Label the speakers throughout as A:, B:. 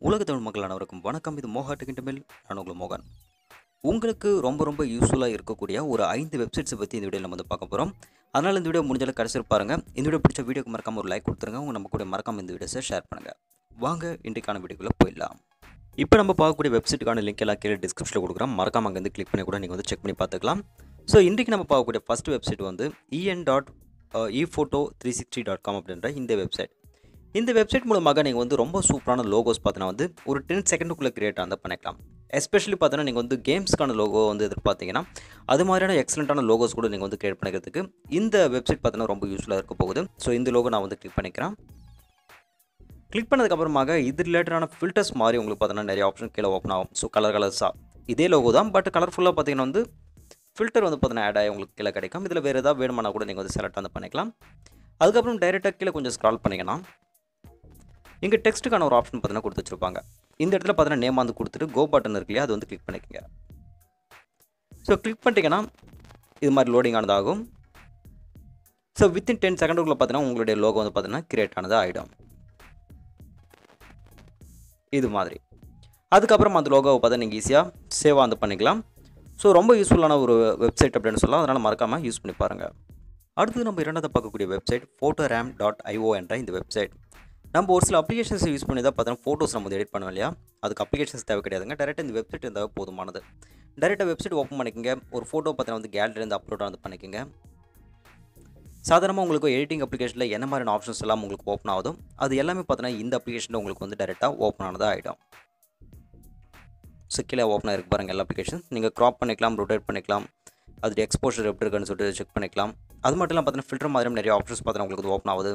A: உலக தமிழ் மக்கள் அனைவருக்கும் வணக்கம். இது mohatechintamil. நான் உங்கள் மோகன். உங்களுக்கு ரொம்ப யூஸ்ஃபுல்லாக இருக்கக்கூடிய ஒரு 5 வெப்சைட்ஸை பற்றி இந்த வீடியோ நம்ம வந்து பார்க்க போகிறோம். அதனால் இந்த வீடியோ முடிஞ்சாலும் கடைசி பாருங்கள். இந்த வீடியோ பிடிச்ச வீடியோக்கு மறக்காம ஒரு லைக் கொடுத்துருங்க. உங்கள் நம்ம கூட மறக்காம இந்த வீடியோஸை ஷேர் பண்ணுங்கள். வாங்க இன்றைக்கான வீடியோக்குள்ளே போயிடலாம். இப்போ நம்ம பார்க்கக்கூடிய வெப்சைட்டுக்கான லிங்க் எல்லாம் கீழே டிஸ்கிரிப்ஷனில் கொடுக்குறோம். மறக்காம அங்கேருந்து கிளிக் பண்ணி கூட நீங்கள் வந்து செக் பண்ணி பார்த்துக்கலாம். ஸோ இன்றைக்கி நம்ம பார்க்கக்கூடிய ஃபஸ்ட் வெப்சைட் வந்து en.ephoto360.com அப்படின்ற இந்த வெப்சைட். இந்த வெப்சைட் மூலமாக நீங்கள் வந்து ரொம்ப சூப்பரான லோகோஸ் பார்த்தீங்கன்னா வந்து ஒரு 10 செகண்டுக்குள்ளே கிரியேட் ஆனதை பண்ணிக்கலாம். எஸ்பெஷலி பார்த்தீங்கன்னா நீங்கள் வந்து கேம்ஸ்க்கான லோகோ வந்து எதிர்பார்த்தீங்கன்னா அது மாதிரியான எக்ஸலண்ட்டான லோகோஸ் கூட நீங்கள் வந்து கிரியேட் பண்ணிக்கிறதுக்கு இந்த வெப்சைட் பார்த்தீங்கன்னா ரொம்ப யூஸ்ஃபுல்லாக இருக்க போகுது. ஸோ இந்த லோகோ நான் வந்து கிளிக் பண்ணிக்கிறேன். கிளிக் பண்ணதுக்கப்புறமாக இது ரிலேட்டடான ஃபில்டர்ஸ் மாதிரி உங்களுக்கு பார்த்தீங்கன்னா நிறைய ஆப்ஷன் கீழே ஓப்பன் ஆகும். ஸோ கலர்ஸாக இதே லோகோ தான், பட் கலர்ஃபுல்லாக பார்த்தீங்கன்னா வந்து ஃபில்டர் வந்து பார்த்தீங்கன்னா ஆட் ஆகி உங்களுக்கு கீழே கிடைக்கும். இதில் வேறு ஏதாவது வேணுமானா கூட நீங்கள் வந்து செலக்ட் வந்து பண்ணிக்கலாம். அதுக்கப்புறம் டைரெக்டாக கீழே கொஞ்சம் ஸ்க்ரால் பண்ணிங்கன்னா இங்கே டெக்ஸ்ட்டுக்கான ஒரு ஆப்ஷன் பார்த்தீங்கன்னா கொடுத்து வச்சுருப்பாங்க. இந்த இடத்துல பார்த்தீங்கன்னா நேம் வந்து கொடுத்துட்டு கோ பட்டன் இருக்கு இல்லையா, அது வந்து கிளிக் பண்ணிக்கோங்க. ஸோ கிளிக் பண்ணிட்டீங்கன்னா இது மாதிரி லோடிங் ஆனதாகும். ஸோ வித்தின் 10 செகண்டுக்குள்ளே பார்த்தீங்கன்னா உங்களுடைய லோகோ வந்து பார்த்தீங்கன்னா கிரியேட் ஆனது ஆகிடும் இது மாதிரி. அதுக்கப்புறம் அந்த லோகோவை பார்த்தா நீங்கள் ஈஸியாக சேவாக வந்து பண்ணிக்கலாம். ஸோ ரொம்ப யூஸ்ஃபுல்லான ஒரு வெப்சைட் அப்படின்னு சொல்லலாம். அதனால் மறக்காமல் யூஸ் பண்ணி பாருங்கள். அடுத்து நம்ம இரண்டாவது பார்க்கக்கூடிய வெப்சைட் photoram.io என்ற இந்த வெப்சைட். நம்ம ஒரு சில அப்ளிகேஷன்ஸ் யூஸ் பண்ணி தான் பார்த்தோன்னா ஃபோட்டோஸ் நம்ம வந்து எடிட் பண்ணுவோம் இல்லையா, அதுக்கு அப்ளிகேஷன்ஸ் தேவை கிடையாதுங்க. டேரெக்டாக இந்த வெப்சைட் இருந்தால் போதுமானது. டேரெக்டாக வெப்சைட் ஓப்பன் பண்ணிக்கோங்க. ஒரு ஃபோட்டோ பார்த்தீங்கன்னா வந்து கேலரிலேருந்து அப்லோட் வந்து பண்ணிக்கோங்க. சாதாரணமாக உங்களுக்கு எடிட்டிங் அப்ளிகேஷனில் என்ன மாதிரியான ஆப்ஷன்ஸ் எல்லாம் உங்களுக்கு ஓப்பன் ஆகுதோ அது எல்லாமே பார்த்தீங்கன்னா இந்த அப்ளிகேஷனில் உங்களுக்கு வந்து டேரெக்டாக ஓப்பன் ஆனதாக ஆகிடும். ஸோ கீழே ஓப்பன் ஆகிருக்கு பாருங்கள் எல்லா அப்ளிகேஷன். நீங்கள் க்ராப் பண்ணிக்கலாம், ரொட்டேட் பண்ணிக்கலாம், அது எக்ஸ்போஷர் எப்படி இருக்குன்னு சொல்லிட்டு செக் பண்ணிக்கலாம். அது மட்டும் இல்லாமல் பார்த்தீங்கன்னா ஃபில்டர் மாதிரியும் நிறைய ஆப்ஷன்ஸ் பார்த்தீங்கன்னா உங்களுக்கு ஓப்பன் ஆகுது.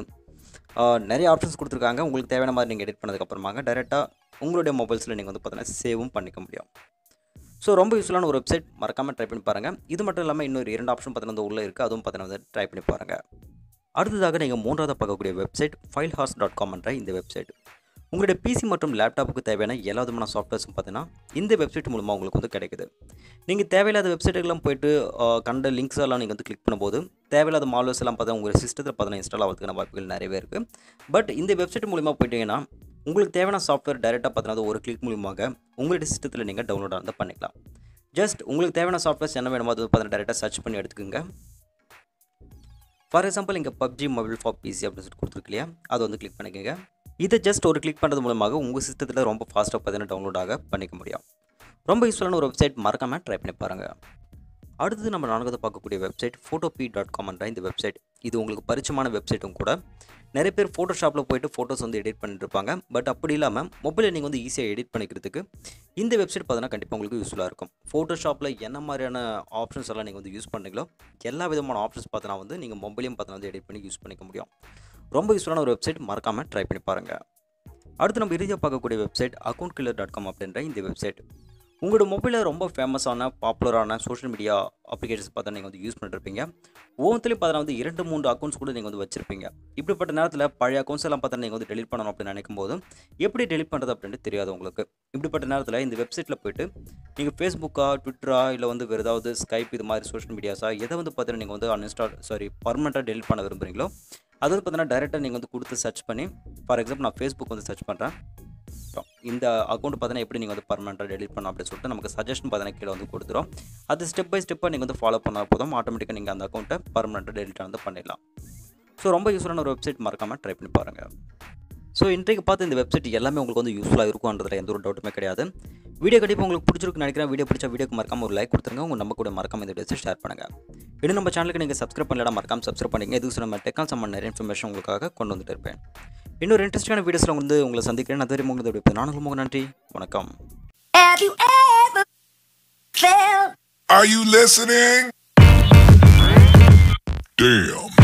A: நிறைய ஆப்ஷன்ஸ் கொடுத்துருக்காங்க. உங்களுக்கு தேவையான மாதிரி நீங்கள் எடிட் பண்ணதுக்கப்புறமாக டேரெக்டாக உங்களுடைய மொபைல்ஸில் நீங்கள் வந்து பார்த்தீங்கன்னா சேவும் பண்ணிக்க முடியும். ஸோ ரொம்ப யூஸ்ஃபுல்லான ஒரு வெப்சைட், மறக்காமல் ட்ரை பண்ணி பாருங்கள். இது மட்டும் இல்லாமல் இன்னொரு 2 ஆப்ஷன் பார்த்தீங்கன்னா உள்ளே இருக்குது, அதுவும் பார்த்தீங்கன்னா வந்து ட்ரை பண்ணி பாருங்கள். அடுத்ததாக நீங்கள் மூன்றாவது பார்க்கக்கூடிய வெப்சைட் filehorse.com என்ற இந்த வெப்சைட். உங்களுடைய பிசி மற்றும் லேப்டாப்புக்கு தேவையான எல்லா விதமான சாஃப்ட்வேர்ஸும் பார்த்தீங்கன்னா இந்த வெப்சைட் மூலமாக உங்களுக்கு வந்து கிடைக்குது. நீங்கள் தேவையில்லாத வெப்சைட்டுக்கெல்லாம் போய்ட்டு கண்ட லிங்க்ஸ் எல்லாம் நீங்கள் வந்து கிளிக் பண்ணும்போது தேவையில்லாத மால்வேர்ஸ் எல்லாம் பார்த்தா உங்கள் சிஸ்டத்தில் பார்த்தீங்கன்னா இன்ஸ்டால் ஆகிறதுக்கான வாய்ப்புகள் நிறையவே இருக்குது. பட் இந்த வெப்சைட் மூலமாக போயிட்டீங்கன்னா உங்களுக்கு தேவையான சாஃப்ட்வேர் டைரெக்டாக பார்த்தீங்கன்னா ஒரு கிளிக் மூலமாக உங்களுடைய சிஸ்டத்தில் நீங்கள் டவுன்லோட் வந்து பண்ணிக்கலாம். ஜஸ்ட் உங்களுக்கு தேவையான சாஃப்ட்வேர்ஸ் என்ன வேணுமோ அது பார்த்தீங்கன்னா டேரெக்டாக சர்ச் பண்ணி எடுத்துக்கோங்க. ஃபார் எக்ஸாம்பிள் இங்கே PUBG மொபைல் ஃபார் பிசி அப்படின்னு சொல்லிட்டு கொடுத்துருக்கு இல்லையா, அதை வந்து கிளிக் பண்ணிக்கோங்க. இதை ஜஸ்ட் ஒரு கிளிக் பண்ணுறது மூலமாக உங்கள் சிஸ்டத்தில் ரொம்ப ஃபாஸ்ட்டாக பார்த்தீங்கன்னா டவுன்லோட் ஆக பண்ணிக்க முடியும். ரொம்ப யூஸ்ஃபுல்லான ஒரு வெப்சைட், மறக்காமல் ட்ரை பண்ணி பாருங்கள். அடுத்தது நம்ம நான்காவது பார்க்கக்கூடிய வெப்சைட் photopea.com என்ற இந்த வெப்சைட். இது உங்களுக்கு பரிச்சயமான வெப்சைட்டும் கூட. நிறைய பேர் ஃபோட்டோஷாப்பில் போய்ட்டு ஃபோட்டோஸ் வந்து எடிட் பண்ணிட்டு இருப்பாங்க. பட் அப்படி இல்லாமல் மொபைலில் நீங்கள் வந்து ஈஸியாக எடிட் பண்ணிக்கிறதுக்கு இந்த வெப்சைட் பார்த்தீங்கன்னா கண்டிப்பாக உங்களுக்கு யூஸ்ஃபுல்லாக இருக்கும். ஃபோட்டோஷாப்பில் என்ன மாதிரியான ஆப்ஷன்ஸ் எல்லாம் நீங்கள் வந்து யூஸ் பண்ணுறீங்களோ எல்லா விதமான ஆப்ஷன்ஸ் பார்த்தீங்கன்னா வந்து நீங்கள் மொபைலையும் பார்த்தீங்கன்னா வந்து எடிட் பண்ணி யூஸ் பண்ணிக்க முடியும். ரொம்ப யூஸ்ஃபுல்லான ஒரு வெப்சைட், மறக்காமல் ட்ரை பண்ணி பாருங்கள். அடுத்து நம்ம இறுதியாக பார்க்கக்கூடிய வெப்சைட் account-killer.com அப்படின்ற இந்த வெப்சைட். உங்களோட மொபைலில் ரொம்ப ஃபேமஸான பாப்புலரான சோஷியல் மீடியா அப்ளிகேஷன்ஸ் பார்த்தா நீங்கள் வந்து யூஸ் பண்ணிருப்பீங்க. ஒவ்வொன்றுலையும் பார்த்தீங்கன்னா வந்து 2-3 அக்கௌண்ட்ஸ் கூட நீங்கள் வந்து வச்சிருப்பீங்க. இப்படிப்பட்ட நேரத்தில் பழைய அக்கௌண்ட்ஸ் எல்லாம் பார்த்தா நீங்கள் வந்து டெலிட் பண்ணணும் அப்படின்னு நினைக்கும் போது எப்படி டெலிட் பண்ணுறது அப்படின்ட்டு தெரியாது உங்களுக்கு. இப்படிப்பட்ட நேரத்தில் இந்த வெப்சைட்டில் போய்ட்டு நீங்கள் ஃபேஸ்புக்கா, ட்விட்டரா, இல்லை வந்து வேறு ஏதாவது ஸ்கைப் இது மாதிரி சோஷியல் மீடியாஸாக எதை வந்து பார்த்தீங்கன்னா நீங்கள் வந்து பர்மனெண்ட்டாக டெலிட் பண்ண விரும்புகிறீங்களோ அது வந்து பார்த்தீங்கன்னா டேரெக்டாக நீங்கள் வந்து கொடுத்து சர்ச் பண்ணி, ஃபார் எக்ஸாம்பிள் நான் ஃபேஸ்புக் வந்து சர்ச் பண்ணுறேன். இந்த அக்கௌண்ட் பார்த்தீங்கன்னா எப்படி நீங்கள் வந்து பர்மனெண்ட்டாக டெலிட் பண்ணணும் அப்படின்னு சொல்லிட்டு நமக்கு சஜஷன் பார்த்தீங்கன்னா கீழே வந்து கொடுத்துரும். அது ஸ்டெப் பை ஸ்டெப்பாக நீங்கள் வந்து ஃபாலோ பண்ணால் போதும், ஆட்டோமேட்டிக்காக நீங்கள் அந்த அக்கௌண்ட்டை பர்மனெண்ட்டாக டெலிட் வந்து பண்ணிடலாம். ஸோ ரொம்ப யூஸ்ஃபுல்லான ஒரு வெப்சைட், மறக்காமல் ட்ரை பண்ணி பாருங்கள். ஸோ இன்றைக்கு பார்த்து இந்த வெப்சைட் எல்லாமே உங்களுக்கு வந்து யூஸ்ஃபுல்லாக இருக்கும்ன்றதுல எந்த ஒரு டவுட்டுமே கிடையாது. வீடியோ கண்டிப்பாக உங்களுக்கு பிடிச்சிருக்குன்னு நினைக்கிறேன். வீடியோ பிடிச்ச வீடியோக்கு மறக்காம ஒரு லைக் கொடுத்துருங்க. உங்கள் நம்ம கூட மறக்காம இந்த வீடியோஸை ஷேர் பண்ணுங்கள். இன்னும் நம்ம சேனலுக்கு நீங்கள் சப்ஸ்கிரைப் பண்ணலாம், மறக்காம சப்ஸ்கிரைப் பண்ணிங்க. இதுக்கு நம்ம டெக்னாலஜி சம்மந்த நிறைய இன்ஃபர்மேஷன் உங்களுக்காக கொண்டு வந்துட்டு இருப்பேன். இன்னொரு இன்ட்ரெஸ்டிங்கான வீடியோஸில் வந்து உங்களை சந்திக்கிறேன். அது வரைக்கும் உங்களுக்கு நான் உங்களுக்கு நன்றி, வணக்கம்.
B: Are you listening? Damn.